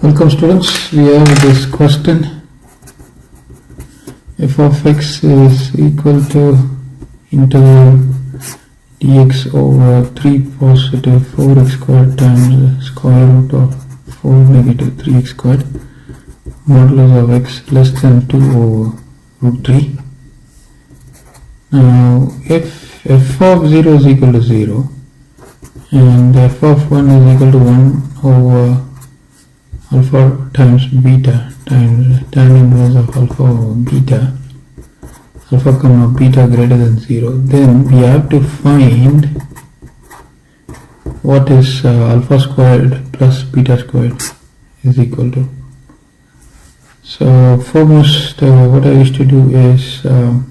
Welcome students, we have this question. F of x is equal to integral dx over 3 positive 4x squared times square root of 4 negative 3x squared modulus of x less than 2 over root 3. Now if f of 0 is equal to 0 and f of 1 is equal to 1 over alpha times beta times tan inverse of alpha over beta, alpha comma beta greater than 0, then we have to find what is alpha squared plus beta squared is equal to. So foremost what I used to do is I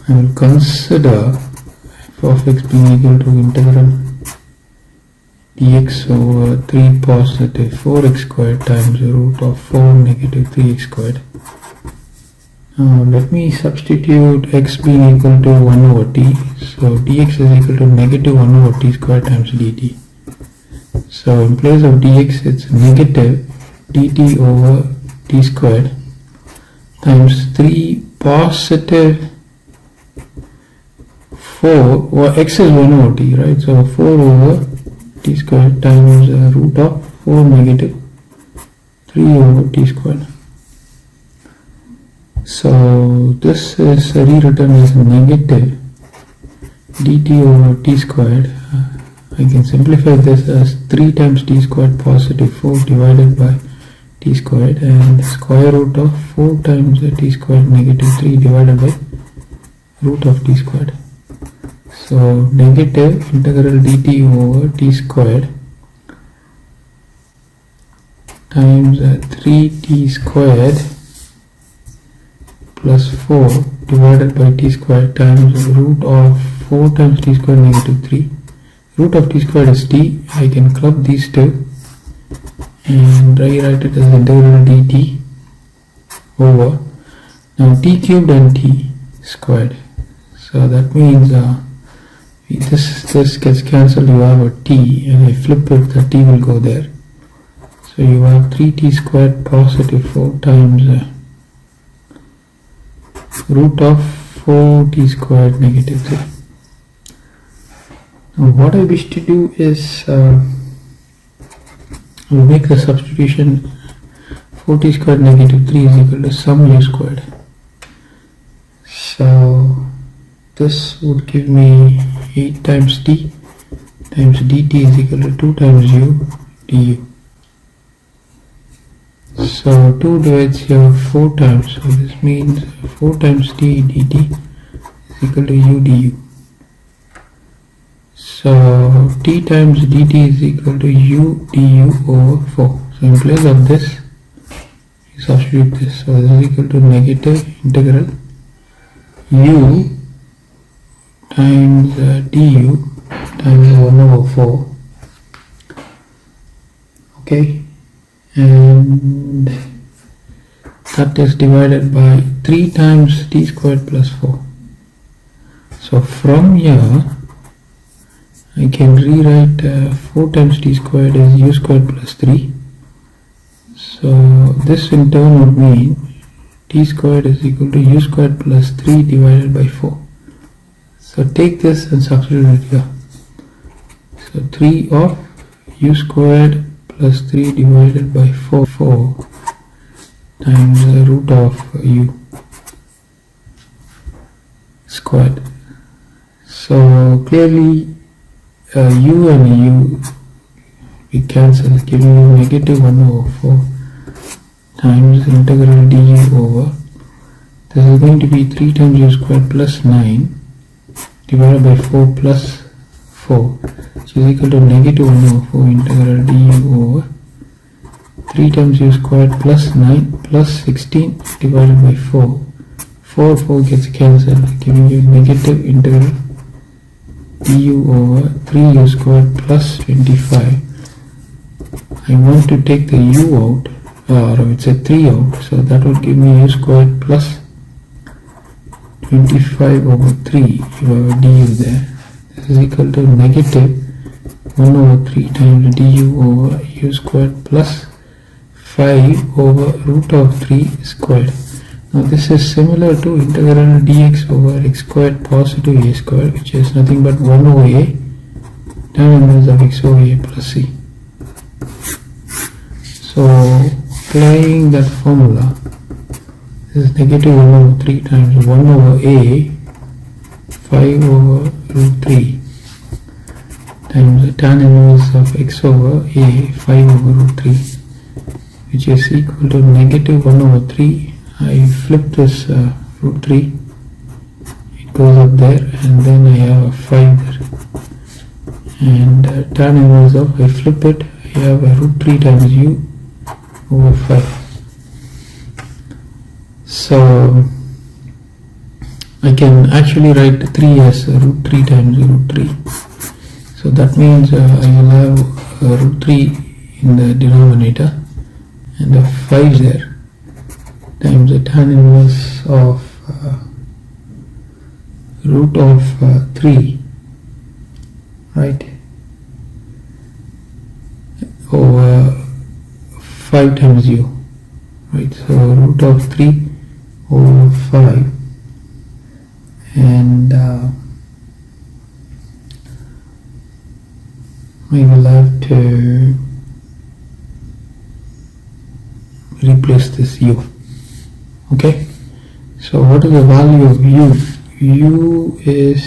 will consider f of x being equal to integral dx over 3 positive 4x squared times the root of 4 negative 3x squared. Now let me substitute x being equal to 1 over t. So dx is equal to negative 1 over t squared times dt. So in place of dx it's negative dt over t squared times 3 positive 4, well, x is 1 over t, right? So 4 over t squared times root of 4 negative 3 over t squared. So this is rewritten as negative dt over t squared. I can simplify this as 3 times t squared positive 4 divided by t squared and square root of 4 times t squared negative 3 divided by root of t squared. So negative integral dt over t squared times 3t squared plus 4 divided by t squared times root of 4 times t squared negative 3. Root of t squared is t. I can club these two and rewrite it as integral dt over now t cubed and t squared. So that means this gets cancelled, you have a t, and I flip it, the t will go there. So you have 3t squared positive 4 times root of 4t squared negative 3. Now what I wish to do is we'll make the substitution 4t squared negative 3 is equal to sum u squared. So this would give me 8 times t times dt is equal to 2 times u du. So 2 divides here 4 times, so this means 4 times t dt is equal to u du. So t times dt is equal to u du over 4. So in place of this you substitute this, so this is equal to negative integral u times du times 1 over 4, okay, and that is divided by 3 times t squared plus 4. So from here I can rewrite 4 times t squared is u squared plus 3. So this in turn would mean t squared is equal to u squared plus 3 divided by 4. So take this and substitute it here. So 3 of u squared plus 3 divided by 4 times the root of u squared. So clearly u and u we cancel, giving you negative 1 over 4 times integral du over, this is going to be 3 times u squared plus 9 divided by 4 plus 4, which is equal to negative 1 over 4 integral du over 3 times u squared plus 9 plus 16 divided by 4. 4 gets cancelled, giving you negative integral du over 3u squared plus 25. I want to take the u out, or I would say 3 out, so that would give me u squared plus 25 over 3, you have a du there. This is equal to negative 1 over 3 times du over u squared plus 5 over root of 3 squared. Now this is similar to integral dx over x squared positive a squared, which is nothing but 1 over a tan inverse of x over a plus c. So applying that formula, this is negative 1 over 3 times 1 over a 5 over root 3 times the tan inverse of x over a 5 over root 3, which is equal to negative 1 over 3. I flip this root 3, it goes up there, and then I have a 5 there, and tan inverse of, I flip it, I have a root 3 times u over 5. So I can actually write 3 as root 3 times root 3. So that means I will have root 3 in the denominator and a 5 there times the tan inverse of root of 3, right, over 5 times u, right, so root of 3 over 5, and we will have to replace this u. Okay, so what is the value of u? U is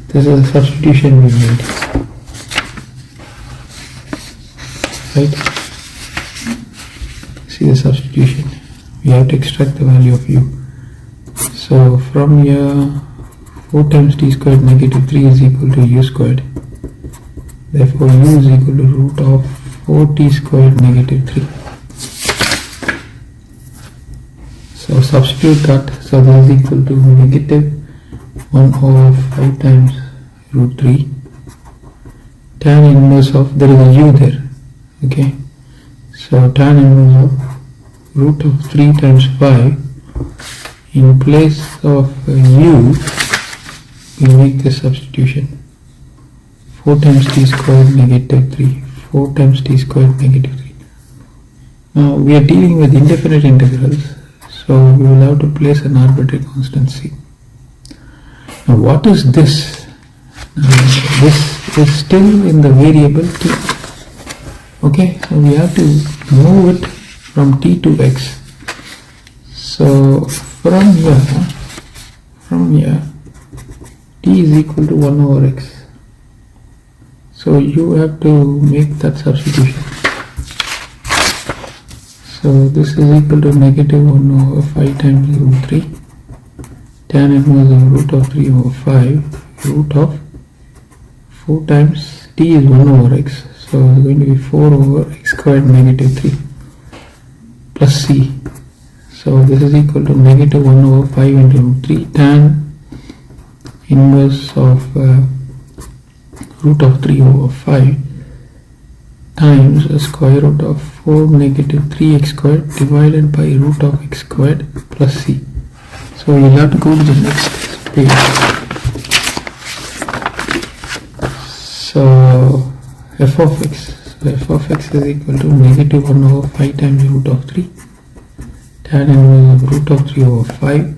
this is a substitution we made, right? See the substitution, we have to extract the value of u. So from here 4 times t squared negative 3 is equal to u squared, therefore u is equal to root of 4t squared negative 3. So substitute that, so this is equal to negative 1 over 5 times root 3 tan inverse of, there is a u there, okay, so tan inverse of root of 3 times 5, in place of u we make this substitution, 4 times t squared negative 3, 4 times t squared negative 3. Now we are dealing with indefinite integrals, so we will have to place an arbitrary constant c. Now what is this? This is still in the variable t. Okay, so we have to move it from t to x. So from here t is equal to 1 over x. So you have to make that substitution. So this is equal to negative 1 over 5 times root 3 tan inverse of root of 3 over 5 root of 4 times t is 1 over x, so it's going to be 4 over x squared negative 3 plus c. So this is equal to negative 1 over 5 into root 3 tan inverse of root of 3 over 5 times a square root of 4 negative 3x squared divided by root of x squared plus c. So you'll have to go to the next page. So f of x. So f of x is equal to negative 1 over 5 times root of 3 tan inverse of root of 3 over 5,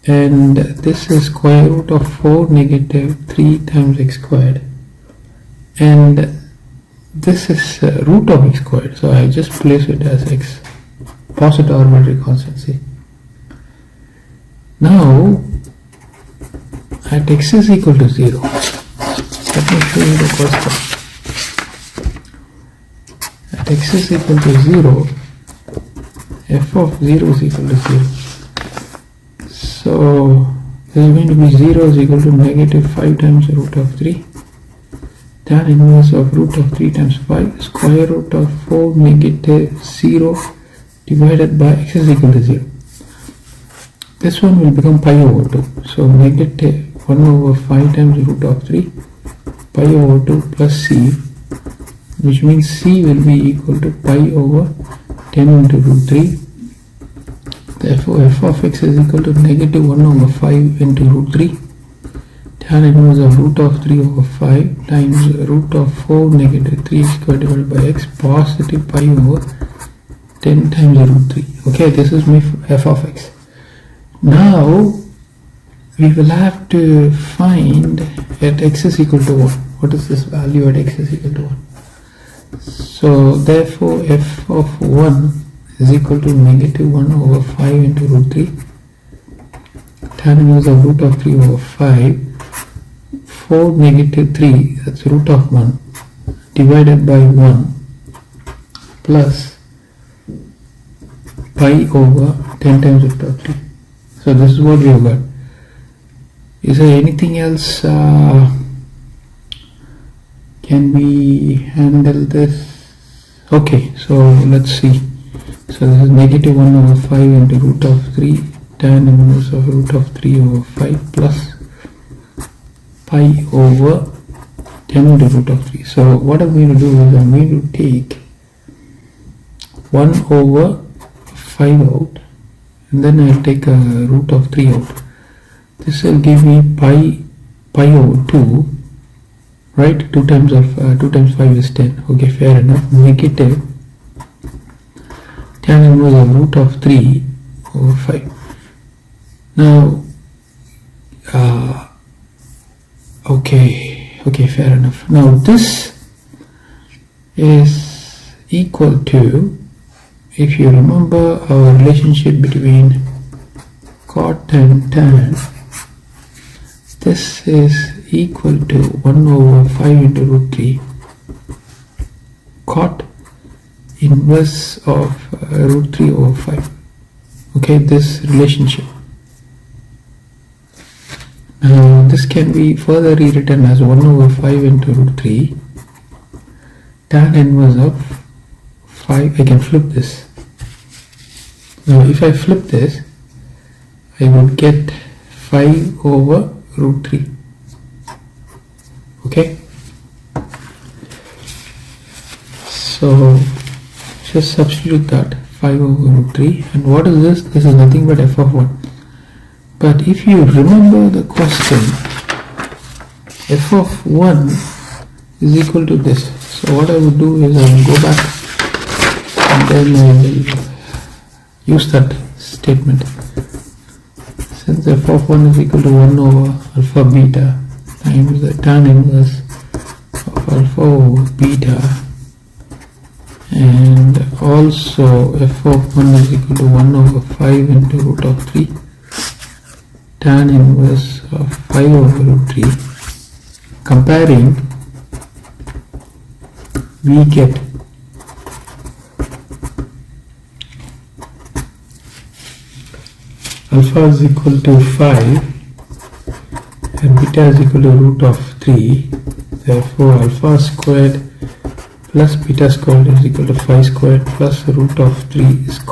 and this is square root of 4 negative 3 times x squared, and this is root of x squared, so I just place it as x, positive arbitrary constancy. Now at x is equal to 0, let me show you the first one. At x is equal to 0, f of 0 is equal to 0. So this is going to be 0 is equal to negative 5 times root of 3 tan inverse of root of 3 times 5 square root of 4 negative 0 divided by x is equal to 0. This one will become pi over 2. So negative 1 over 5 times root of 3 pi over 2 plus c, which means c will be equal to pi over 10 into root 3. Therefore f of x is equal to negative 1 over 5 into root 3 tan inverse of root of 3 over 5 times root of 4 negative 3 square divided by x positive pi over 10 times root 3. Okay, this is my f of x. Now we will have to find at x is equal to 1. What is this value at x is equal to 1? So therefore f of 1 is equal to negative 1 over 5 into root 3. Tan inverse of root of 3 over 5. 4 negative 3, that's root of 1, divided by 1 plus pi over 10 times root of 3. So this is what we have got. Is there anything else? Can we handle this? Okay, so let's see. So this is negative 1 over 5 into root of 3 tan inverse of root of 3 over 5 plus pi over 10 into root of 3. So what I'm going to do is I'm going to take 1 over 5 out and then I'll take a root of 3 out. This will give me pi over 2, right? 2 times 5 is 10. Okay, fair enough. Negative tan inverse of root of 3 over 5. Now okay, fair enough. Now this is equal to, if you remember our relationship between cot and tan, this is equal to 1 over 5 into root 3 cot inverse of root 3 over 5. Okay, this relationship. Now this can be further rewritten as 1 over 5 into root 3 tan inverse of 5. I can flip this. Now if I flip this, I would get 5 over root 3. Okay, so just substitute that 5 over root 3, and what is this? This is nothing but f of 1. But if you remember the question, f of 1 is equal to this. So what I would do is I will go back and then I will use that statement. Since f of 1 is equal to 1 over alpha beta times the tan inverse of alpha over beta, and also f of 1 is equal to 1 over 5 into root of 3 tan inverse of 5 over root 3, comparing, we get alpha is equal to 5 and beta is equal to root of 3. Therefore alpha squared plus beta squared is equal to 5 squared plus root of 3 squared.